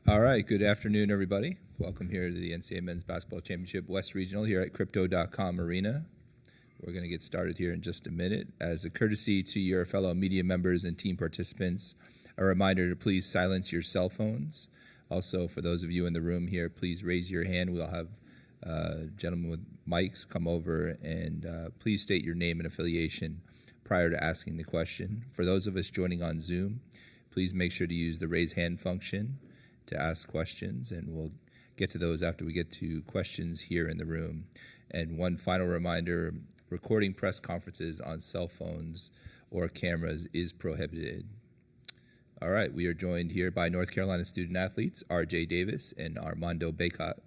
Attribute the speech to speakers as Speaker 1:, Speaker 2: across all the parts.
Speaker 1: All right, good afternoon, everybody. Welcome here to the NCAA Men's Basketball Championship West Regional here at Crypto.com Arena. We're going to get started here in just a minute. As a courtesy to your fellow media members and team participants, a reminder to please silence your cell phones. Also, for those of you in the room here, please raise your hand. We'll have gentlemen with mics come over, and please state your name and affiliation prior to asking the question. For those of us joining on Zoom, please make sure to use the raise hand function to ask questions, and we'll get to those after we get to questions here in the room. And one final reminder, recording press conferences on cell phones or cameras is prohibited. All right, we are joined here by North Carolina student athletes, Hubert Davis and Armando Bacot.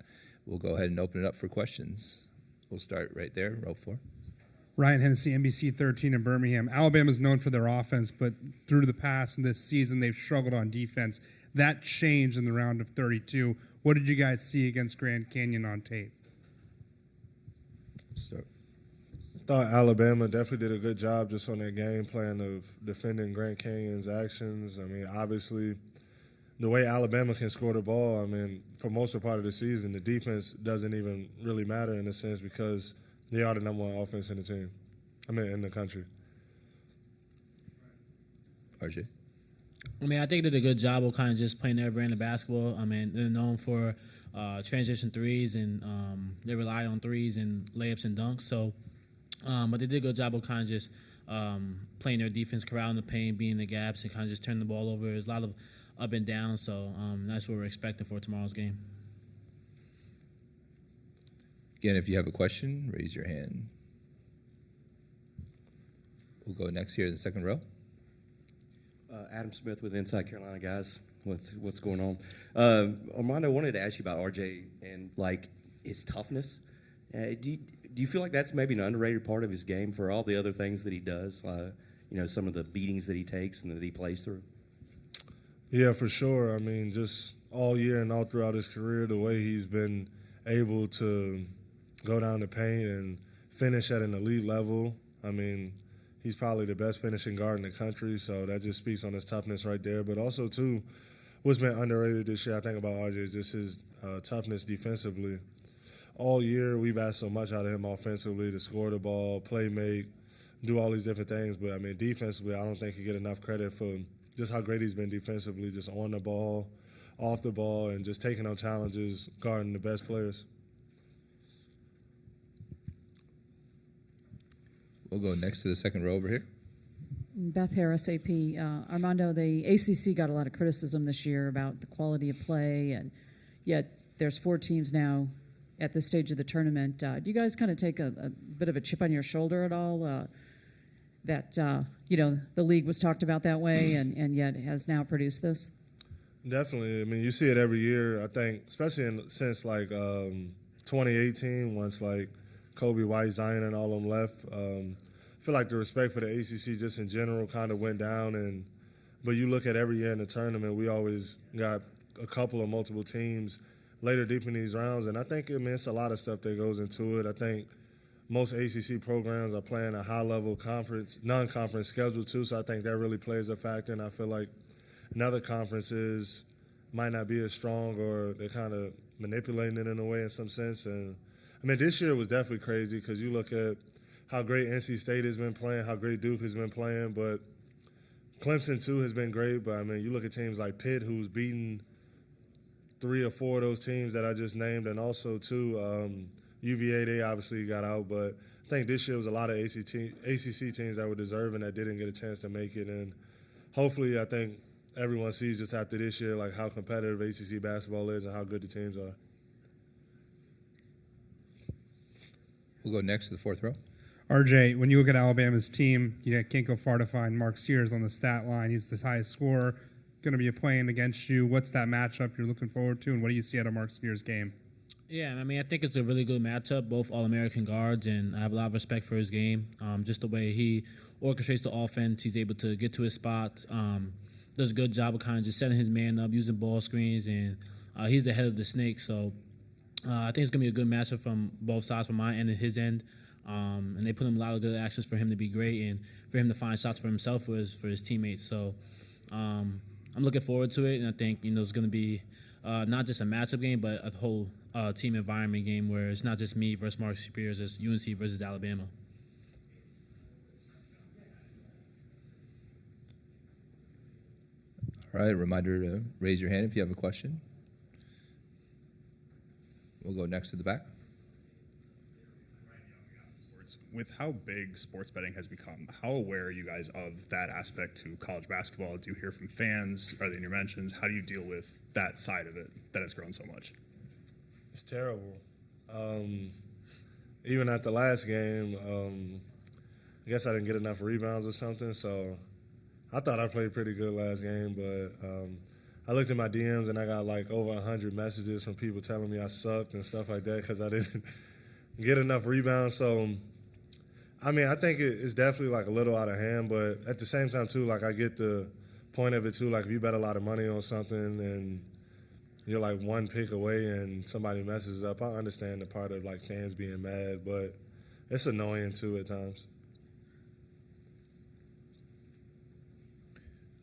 Speaker 1: We'll go ahead and open it up for questions. We'll start right there, row 4.
Speaker 2: Ryan Hennessy, NBC 13 in Birmingham. Alabama's known for their offense, but through the past and this season, they've struggled on defense. That changed in the round of 32. What did you guys see against Grand Canyon on tape?
Speaker 3: I thought Alabama definitely did a good job just on their game plan of defending Grand Canyon's actions. I mean, obviously, the way Alabama can score the ball, I mean, for most of the part of the season, the defense doesn't even really matter in a sense because they are the number one offense in the team. I mean, in the country.
Speaker 1: RJ?
Speaker 4: I mean, I think they did a good job of kind of just playing their brand of basketball. I mean, they're known for transition threes, and they rely on threes and layups and dunks. So, but they did a good job of kind of just playing their defense, corralling the paint, being in the gaps, and kind of just turning the ball over. There's a lot of up and down, so that's what we're expecting for tomorrow's game.
Speaker 1: Again, if you have a question, raise your hand. We'll go next here in the second row.
Speaker 5: Adam Smith with Inside Carolina, guys. What's going on? Armando, I wanted to ask you about RJ and like his toughness. Do you feel like that's maybe an underrated part of his game for all the other things that he does? Some of the beatings that he takes and that he plays through.
Speaker 3: Yeah, for sure. I mean, just all year and all throughout his career, the way he's been able to go down the paint and finish at an elite level. I mean, he's probably the best finishing guard in the country, so that just speaks on his toughness right there. But also, too, what's been underrated this year, I think, about RJ is just his toughness defensively. All year, we've asked so much out of him offensively to score the ball, play make, do all these different things. But, I mean, defensively, I don't think he get enough credit for just how great he's been defensively, just on the ball, off the ball, and just taking on challenges, guarding the best players.
Speaker 1: We'll go next to the second row over here.
Speaker 6: Beth Harris, AP. Armando, the ACC got a lot of criticism this year about the quality of play, and yet there's 4 teams now at this stage of the tournament. Do you guys kind of take a bit of a chip on your shoulder at all that, the league was talked about that way and yet has now produced this?
Speaker 3: Definitely. I mean, you see it every year, I think, especially since, 2018, once, Kobe White, Zion, and all of them left. I feel like the respect for the ACC just in general kind of went down. But you look at every year in the tournament, we always got a couple of multiple teams later deep in these rounds. And I think it's a lot of stuff that goes into it. I think most ACC programs are playing a high-level non-conference schedule too, so I think that really plays a factor. And I feel like in other conferences might not be as strong, or they're kind of manipulating it in a way in some sense. And I mean, this year was definitely crazy because you look at how great NC State has been playing, how great Duke has been playing, but Clemson, too, has been great. But, I mean, you look at teams like Pitt, who's beaten 3 or 4 of those teams that I just named, and also, too, UVA, they obviously got out. But I think this year was a lot of ACC teams that were deserving that didn't get a chance to make it. And hopefully, I think everyone sees just after this year, how competitive ACC basketball is and how good the teams are.
Speaker 1: We'll go next to the fourth row.
Speaker 2: RJ, when you look at Alabama's team, you can't go far to find Mark Sears on the stat line. He's the highest scorer, going to be playing against you. What's that matchup you're looking forward to, and what do you see out of Mark Sears' game?
Speaker 4: Yeah, I mean, I think it's a really good matchup, both All-American guards, and I have a lot of respect for his game. Just the way he orchestrates the offense, he's able to get to his spots, does a good job of kind of just setting his man up, using ball screens, and he's the head of the snake. So I think it's going to be a good matchup from both sides, from my end and his end. And they put him a lot of good actions for him to be great and for him to find shots for himself, for his teammates. So I'm looking forward to it, and I think it's going to be not just a matchup game, but a whole team environment game where it's not just me versus Mark Superiors, it's UNC versus Alabama.
Speaker 1: All right, reminder to raise your hand if you have a question. We'll go next to the back.
Speaker 7: With how big sports betting has become, how aware are you guys of that aspect to college basketball? Do you hear from fans? Are there interventions? How do you deal with that side of it that has grown so much?
Speaker 3: It's terrible. Even at the last game, I guess I didn't get enough rebounds or something, so I thought I played pretty good last game, but I looked at my DMs and I got like over 100 messages from people telling me I sucked and stuff like that because I didn't get enough rebounds. So, I mean, I think it's definitely like a little out of hand, but at the same time too, like I get the point of it too. Like if you bet a lot of money on something and you're like one pick away and somebody messes up, I understand the part of like fans being mad, but it's annoying too at times.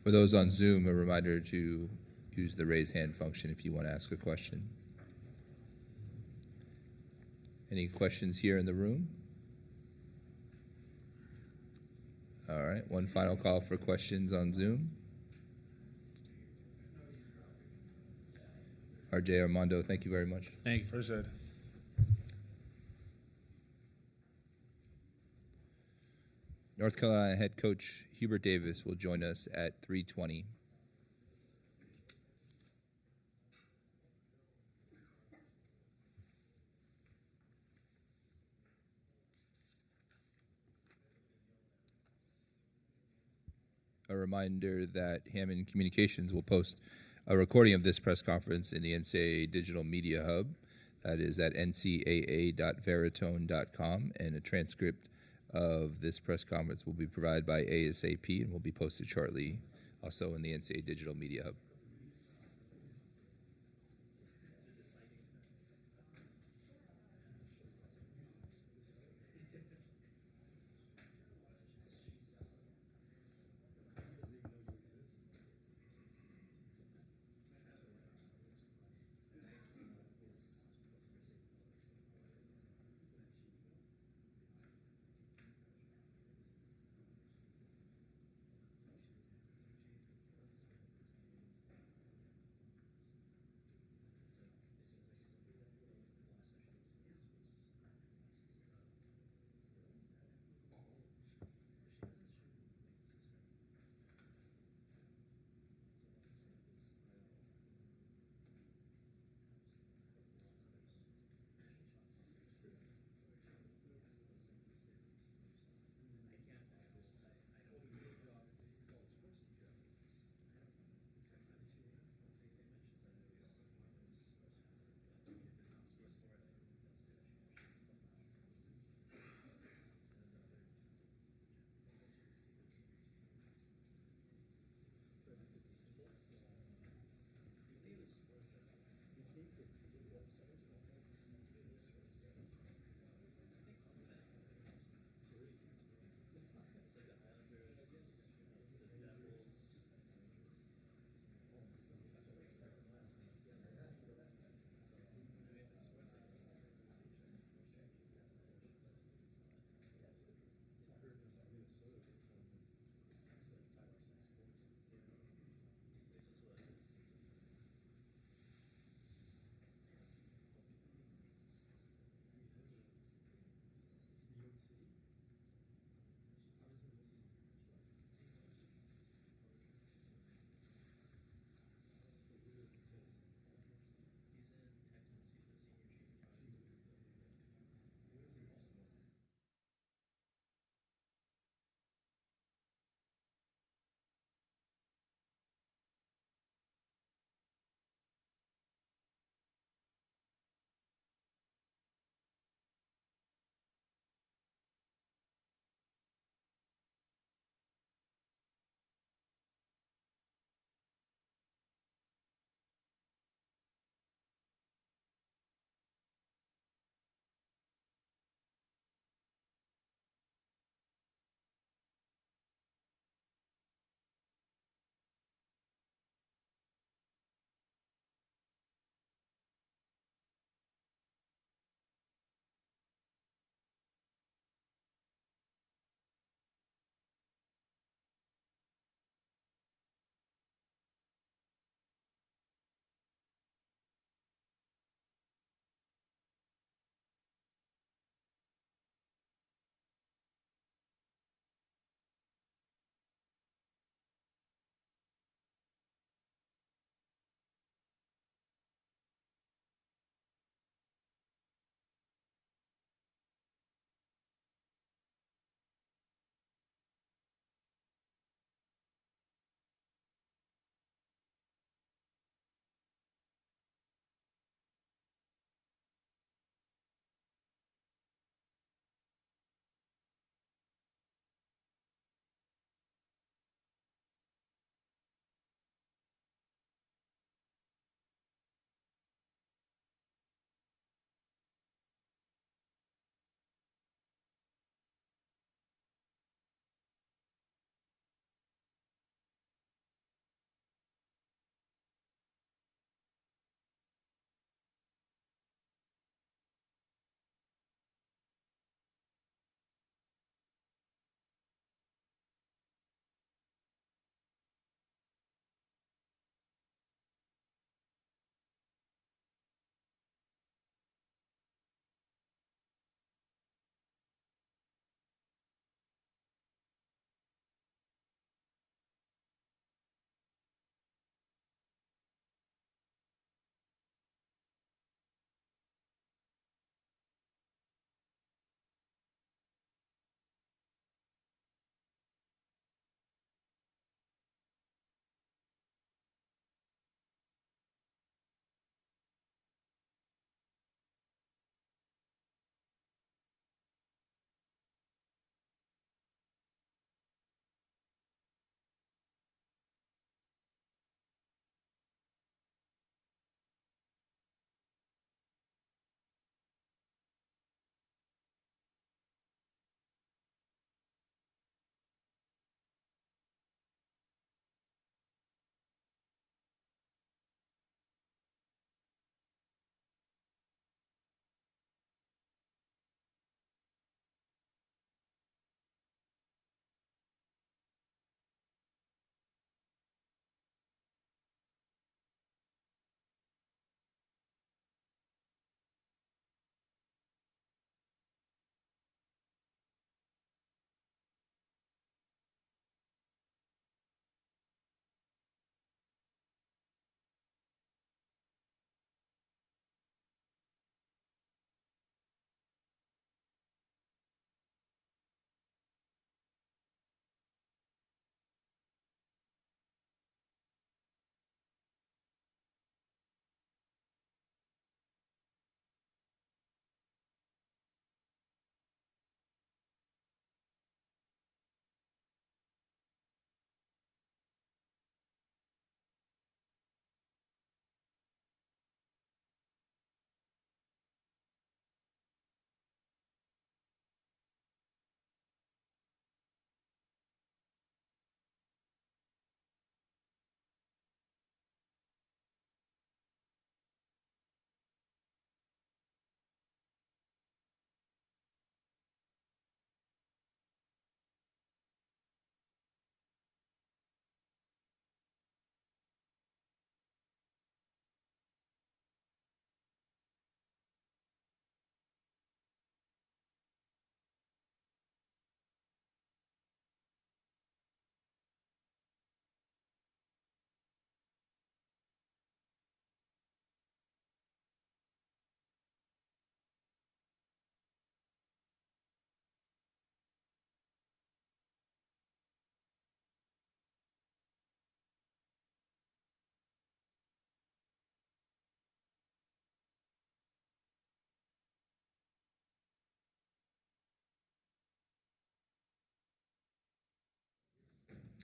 Speaker 1: For those on Zoom, a reminder to use the raise hand function if you want to ask a question. Any questions here in the room? All right, one final call for questions on Zoom. RJ, Armando, thank you very much.
Speaker 4: Thank you.
Speaker 3: Appreciate it.
Speaker 1: North Carolina head coach Hubert Davis will join us at 3:20. A reminder that Hammond Communications will post a recording of this press conference in the NCAA Digital Media Hub. That is at ncaa.veritone.com, and a transcript of this press conference will be provided by ASAP and will be posted shortly also in the NCAA Digital Media Hub.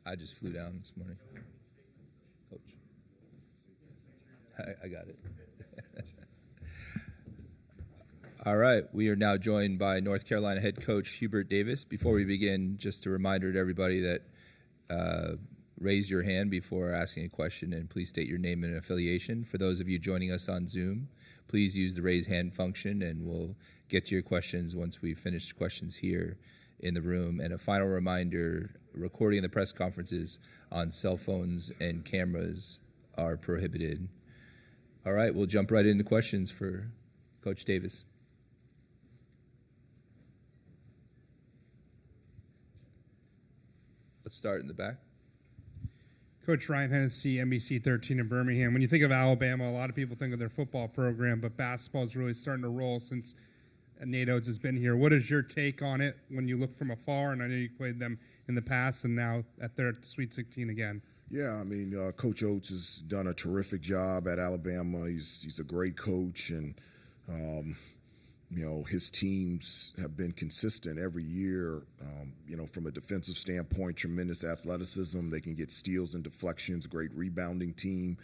Speaker 1: I just flew down this morning. Coach. I got it. All right, we are now joined by North Carolina head coach Hubert Davis. Before we begin, just a reminder to everybody that raise your hand before asking a question, and please state your name and affiliation. For those of you joining us on Zoom, please use the raise hand function, and we'll get to your questions once we finish questions here in the room. And a final reminder, recording the press conferences on cell phones and cameras are prohibited. All right, we'll jump right into questions for Coach Davis. Let's start in the back.
Speaker 2: Coach Ryan Hennessy, NBC 13 in Birmingham. When you think of Alabama, a lot of people think of their football program, but basketball is really starting to roll since Nate Oates has been here. What is your take on it when you look from afar? And I know you played them in the past, and now they're at the Sweet 16 again.
Speaker 8: Yeah, I mean, Coach Oates has done a terrific job at Alabama. He's a great coach, and his teams have been consistent every year. From a defensive standpoint, tremendous athleticism. They can get steals and deflections, great rebounding team.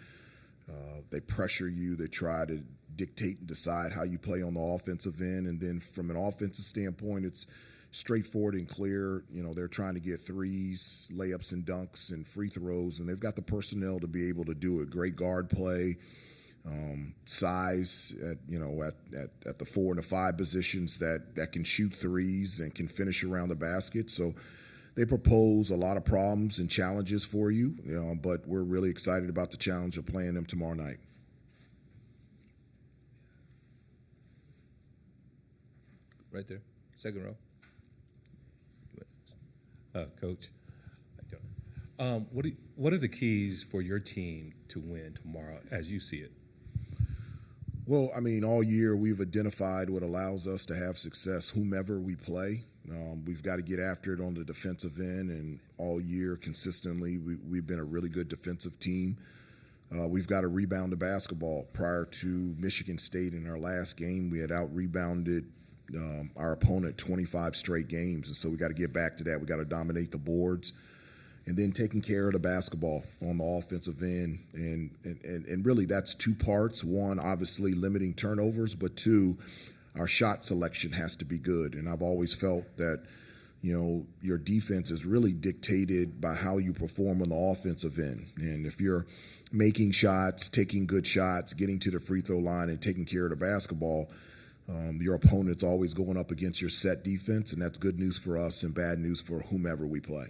Speaker 8: They pressure you. They try to dictate and decide how you play on the offensive end. And then from an offensive standpoint, it's straightforward and clear. They're trying to get threes, layups and dunks and free throws, and they've got the personnel to be able to do it. Great guard play. Size at the 4 and the 5 positions that can shoot threes and can finish around the basket. So they propose a lot of problems and challenges for you, but we're really excited about the challenge of playing them tomorrow night.
Speaker 1: Right there, second row.
Speaker 9: Coach, what are the keys for your team to win tomorrow as you see it?
Speaker 8: Well, I mean, all year we've identified what allows us to have success, whomever we play. We've got to get after it on the defensive end, and all year consistently we've been a really good defensive team. We've got to rebound the basketball. Prior to Michigan State in our last game, we had out-rebounded our opponent 25 straight games, and so we got to get back to that. We got to dominate the boards. And then taking care of the basketball on the offensive end. And really that's two parts. One, obviously limiting turnovers, but two, our shot selection has to be good. And I've always felt that, your defense is really dictated by how you perform on the offensive end. And if you're making shots, taking good shots, getting to the free throw line and taking care of the basketball, your opponent's always going up against your set defense, and that's good news for us and bad news for whomever we play.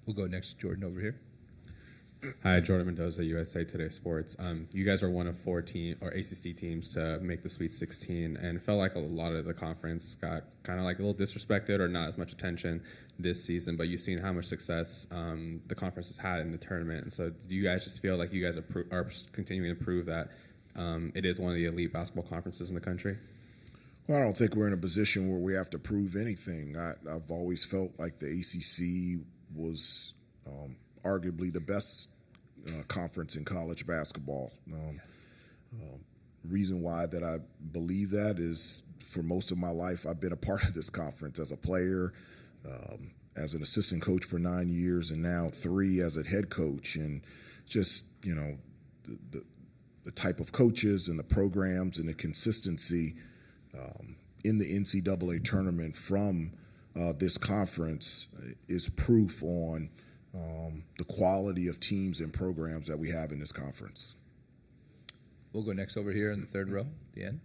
Speaker 1: We'll go next to Jordan over here.
Speaker 10: Hi, Jordan Mendoza, USA Today Sports. You guys are one of 4 ACC teams to make the Sweet 16, and it felt like a lot of the conference got kind of like a little disrespected or not as much attention this season, but you've seen how much success the conference has had in the tournament. And so do you guys just feel like you guys are continuing to prove that it is one of the elite basketball conferences in the country?
Speaker 8: Well, I don't think we're in a position where we have to prove anything. I've always felt like the ACC was arguably the best conference in college basketball. Reason why that I believe that is for most of my life I've been a part of this conference as a player, as an assistant coach for 9 years, and now 3 as a head coach. And just, the type of coaches and the programs and the consistency in the NCAA tournament from this conference is proof on the quality of teams and programs that we have in this conference.
Speaker 1: We'll go next over here in the third row, the end.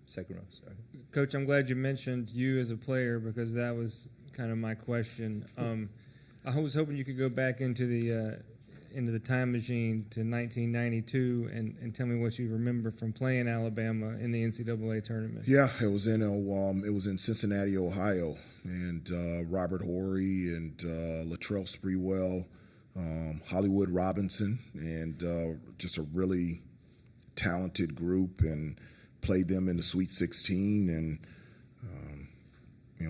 Speaker 1: Second row, sorry.
Speaker 11: Coach, I'm glad you mentioned you as a player because that was kind of my question. I was hoping you could go back into the time machine to 1992 and tell me what you remember from playing Alabama in the NCAA tournament.
Speaker 8: Yeah, it was in Cincinnati, Ohio, and Robert Horry and Latrell Sprewell, Hollywood Robinson, and just a really talented group, and played them in the Sweet 16, and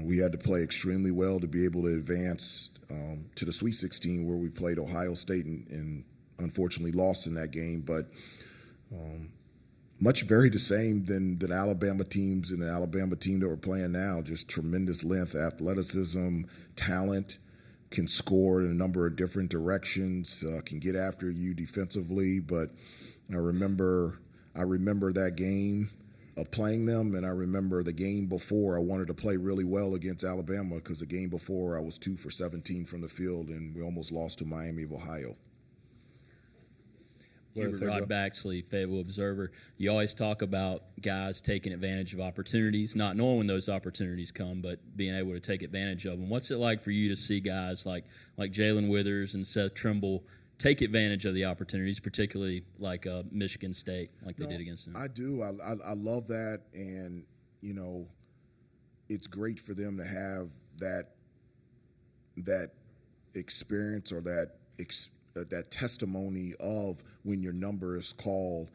Speaker 8: we had to play extremely well to be able to advance to the Sweet 16, where we played Ohio State and unfortunately lost in that game. But much very the same than Alabama teams and the Alabama team that we're playing now. Just tremendous length, athleticism, talent, can score in a number of different directions, can get after you defensively. But I remember that game of playing them, and I remember the game before I wanted to play really well against Alabama because the game before I was 2 for 17 from the field, and we almost lost to Miami of Ohio.
Speaker 12: Hubert, Rod Baxley, Fayetteville Observer. You always talk about guys taking advantage of opportunities, not knowing when those opportunities come, but being able to take advantage of them. What's it like for you to see guys like Jalen Withers and Seth Trimble take advantage of the opportunities, particularly like Michigan State, like they did against them?
Speaker 8: I do. I love that, and it's great for them to have that experience or that testimony of when your number is called,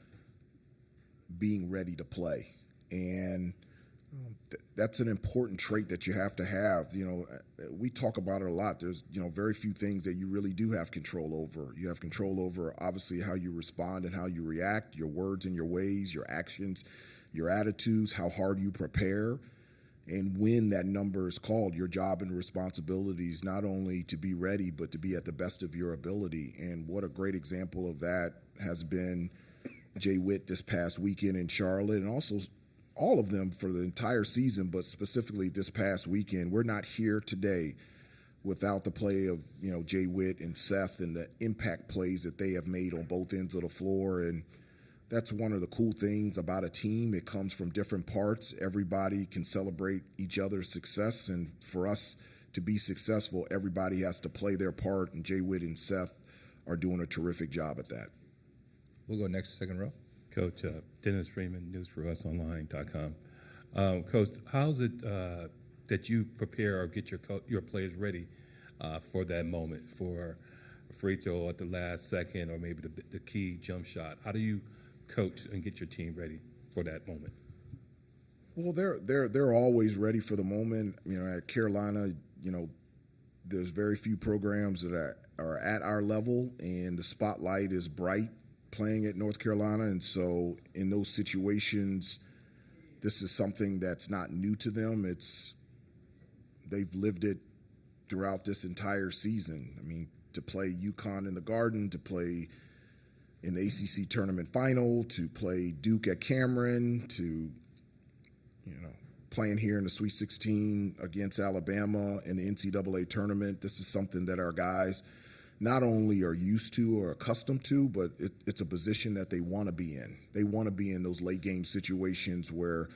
Speaker 8: being ready to play. And that's an important trait that you have to have. We talk about it a lot. There's, very few things that you really do have control over. You have control over, obviously, how you respond and how you react, your words and your ways, your actions, your attitudes, how hard you prepare. And when that number is called, your job and responsibility is not only to be ready, but to be at the best of your ability. And what a great example of that has been Jay Witt this past weekend in Charlotte, and also all of them for the entire season, but specifically this past weekend. We're not here today without the play of, Jay Witt and Seth and the impact plays that they have made on both ends of the floor. And that's one of the cool things about a team. It comes from different parts. Everybody can celebrate each other's success. And for us to be successful, everybody has to play their part. And Jay Witt and Seth are doing a terrific job at that.
Speaker 1: We'll go next, second row.
Speaker 9: Coach, Dennis Freeman, newsforusonline.com. Coach, how's it that you prepare or get your players ready for that moment, for a free throw at the last second or maybe the key jump shot? How do you coach and get your team ready for that moment?
Speaker 8: Well, they're always ready for the moment. At Carolina, there's very few programs that are at our level, and the spotlight is bright playing at North Carolina. And so in those situations, this is something that's not new to them. They've lived it throughout this entire season. To play UConn in the Garden, to play in the ACC tournament final, to play Duke at Cameron, to playing here in the Sweet 16 against Alabama in the NCAA tournament. This is something that our guys not only are used to or accustomed to, but it's a position that they want to be in. They want to be in those late game situations where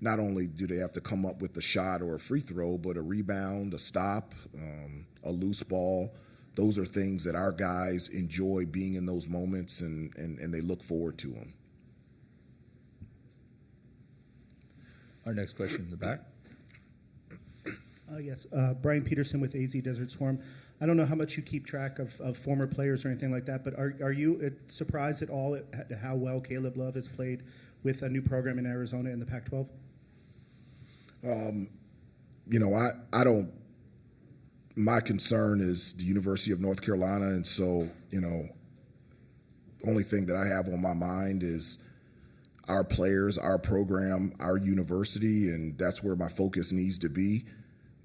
Speaker 8: not only do they have to come up with a shot or a free throw, but a rebound, a stop, a loose ball. Those are things that our guys enjoy, being in those moments, and they look forward to them.
Speaker 1: Our next question in the back.
Speaker 13: Yes, Brian Peterson with AZ Desert Swarm. I don't know how much you keep track of former players or anything like that, but are you surprised at all at how well Caleb Love has played with a new program in Arizona in the Pac-12?
Speaker 8: I don't. My concern is the University of North Carolina, and so the only thing that I have on my mind is our players, our program, our university, and that's where my focus needs to be.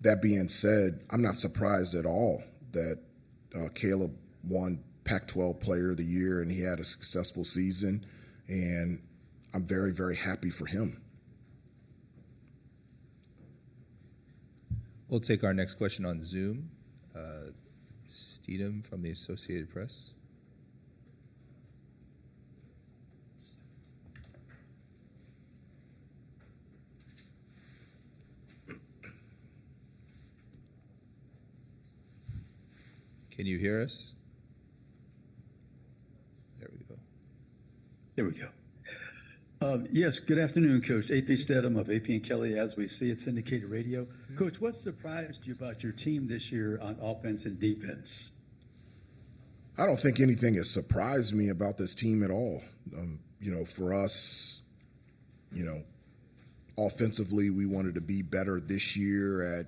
Speaker 8: That being said, I'm not surprised at all that Caleb won Pac-12 Player of the Year and he had a successful season, and I'm very, very happy for him.
Speaker 1: We'll take our next question on Zoom. Steedham from the Associated Press. Can you hear us? There we go.
Speaker 14: There we go. Yes, good afternoon, Coach. AP Stedham of AP and Kelly, as we see it, syndicated radio. Coach, what surprised you about your team this year on offense and defense?
Speaker 8: I don't think anything has surprised me about this team at all. For us, offensively, we wanted to be better this year at,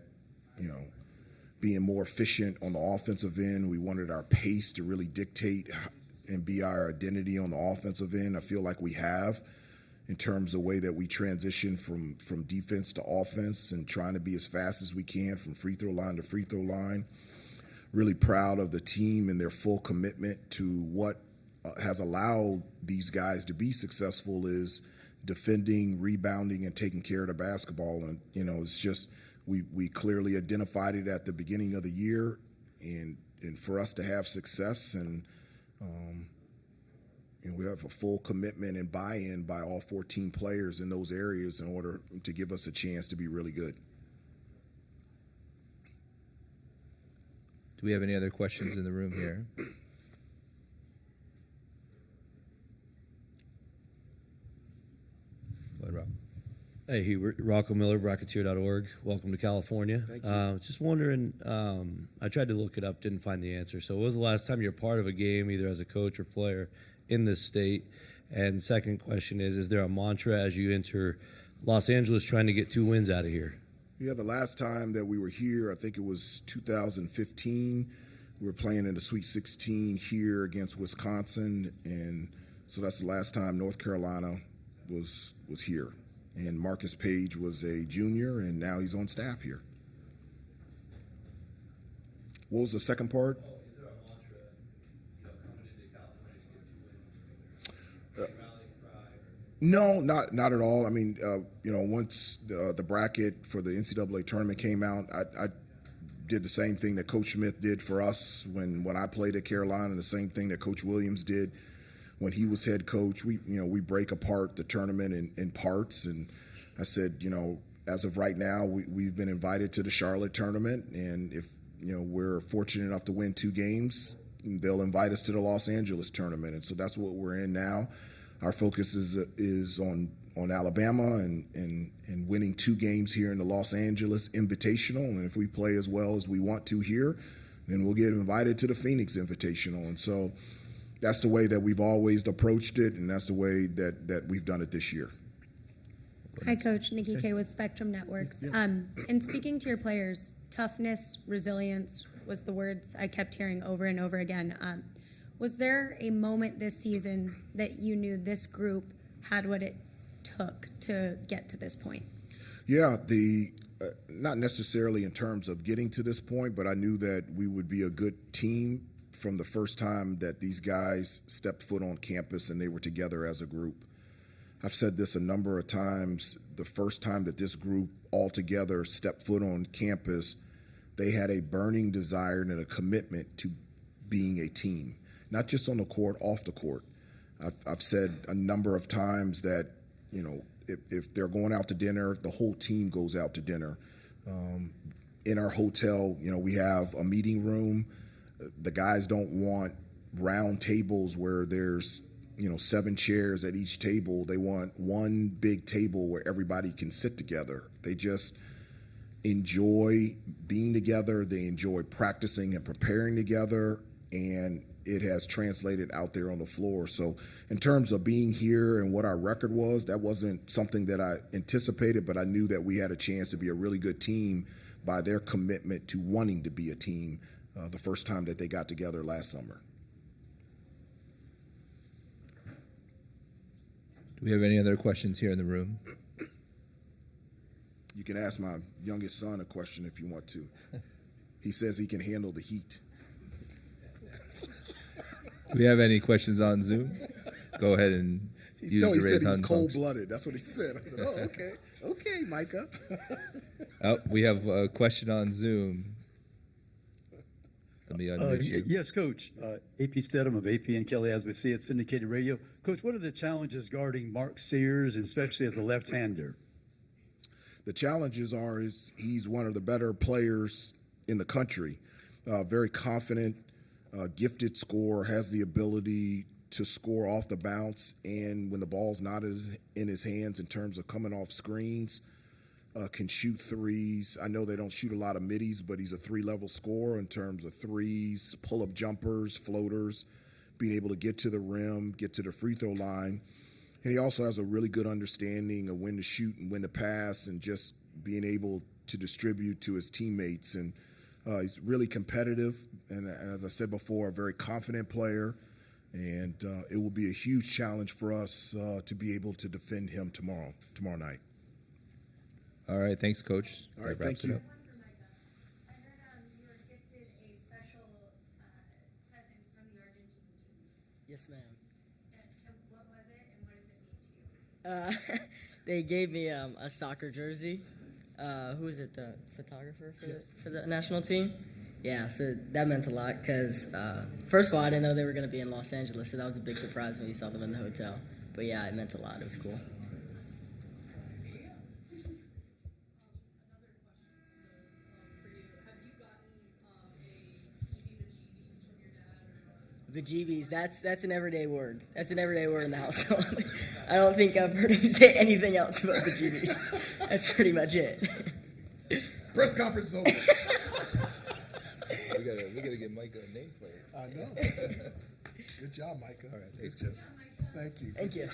Speaker 8: being more efficient on the offensive end. We wanted our pace to really dictate and be our identity on the offensive end. I feel like we have, in terms of the way that we transition from defense to offense and trying to be as fast as we can from free throw line to free throw line. really proud of the team and their full commitment to what has allowed these guys to be successful is defending, rebounding, and taking care of the basketball. And, it's just we clearly identified it at the beginning of the year, and for us to have success and we have a full commitment and buy-in by all 14 players in those areas in order to give us a chance to be really good.
Speaker 1: Do we have any other questions in the room here? Go ahead, Rob.
Speaker 15: Hey, Hubert, Rocco Miller, Bracketeer.org. Welcome to California.
Speaker 8: Thank you.
Speaker 15: Just wondering, I tried to look it up, didn't find the answer. So, when was the last time you were part of a game, either as a coach or player, in this state? And second question is there a mantra as you enter Los Angeles trying to get 2 wins out of here?
Speaker 8: Yeah, the last time that we were here, I think it was 2015. We were playing in the Sweet 16 here against Wisconsin, and so that's the last time North Carolina was here. And Marcus Page was a junior, and now he's on staff here. What was the second part?
Speaker 15: Is there a mantra, coming into California to get 2 wins?
Speaker 8: No, not at all. I mean, once the bracket for the NCAA tournament came out, I did the same thing that Coach Smith did for us when I played at Carolina, and the same thing that Coach Williams did when he was head coach. We break apart the tournament in parts, and I said, as of right now, we've been invited to the Charlotte tournament, and if we're fortunate enough to win 2 games, they'll invite us to the Los Angeles tournament, and so that's what we're in now. Our focus is on Alabama and winning 2 games here in the Los Angeles Invitational, and if we play as well as we want to here, then we'll get invited to the Phoenix Invitational, and so that's the way that we've always approached it, and that's the way that we've done it this year.
Speaker 16: Hi, Coach. Nikki Kay with Spectrum Networks. In speaking to your players, toughness, resilience was the words I kept hearing over and over again. Was there a moment this season that you knew this group had what it took to get to this point?
Speaker 8: Yeah, not necessarily in terms of getting to this point, but I knew that we would be a good team from the first time that these guys stepped foot on campus and they were together as a group. I've said this a number of times. The first time that this group all together stepped foot on campus, they had a burning desire and a commitment to being a team, not just on the court, off the court. I've said a number of times that, if they're going out to dinner, the whole team goes out to dinner. In our hotel, we have a meeting room. The guys don't want round tables where there's 7 chairs at each table. They want one big table where everybody can sit together. They just enjoy being together. They enjoy practicing and preparing together, and it has translated out there on the floor. So in terms of being here and what our record was, that wasn't something that I anticipated, but I knew that we had a chance to be a really good team by their commitment to wanting to be a team the first time that they got together last summer.
Speaker 1: Do we have any other questions here in the room?
Speaker 8: You can ask my youngest son a question if you want to. He says he can handle the heat.
Speaker 1: Do we have any questions on Zoom? Go ahead and use the raise hand function.
Speaker 8: He said he was cold-blooded. That's what he said. I said, oh, okay. Okay, Micah.
Speaker 1: We have a question on Zoom. Let me unmute you.
Speaker 14: Yes, Coach. AP Stedham of AP and Kelly, as we see it, syndicated radio. Coach, what are the challenges guarding Mark Sears, and especially as a left-hander?
Speaker 8: The challenges is he's one of the better players in the country. Very confident, gifted scorer, has the ability to score off the bounce, and when the ball's not in his hands in terms of coming off screens, can shoot threes. I know they don't shoot a lot of middies, but he's a 3-level scorer in terms of threes, pull-up jumpers, floaters, being able to get to the rim, get to the free throw line. And he also has a really good understanding of when to shoot and when to pass, and just being able to distribute to his teammates. And he's really competitive, and as I said before, a very confident player. And it will be a huge challenge for us to be able to defend him tomorrow night.
Speaker 1: All right, thanks, Coach.
Speaker 8: All right, thank you.
Speaker 16: I heard you were gifted a special
Speaker 17: Yes, ma'am.
Speaker 16: So what was it, and what does it mean to you?
Speaker 17: They gave me a soccer jersey. Who is it? The photographer for the national team? Yeah, so that meant a lot because, first of all, I didn't know they were going to be in Los Angeles, so that was a big surprise when we saw them in the hotel. But yeah, it meant a lot. It was cool. Vajeebies, that's an everyday word. That's an everyday word in the household. I don't think I've heard him say anything else about vajeebies. That's pretty much it.
Speaker 8: Press conference is over.
Speaker 1: we gotta get Micah a name for it.
Speaker 18: I know. Good job, Micah.
Speaker 1: All right, thanks, Jeff.
Speaker 18: Thank you.
Speaker 17: Thank you.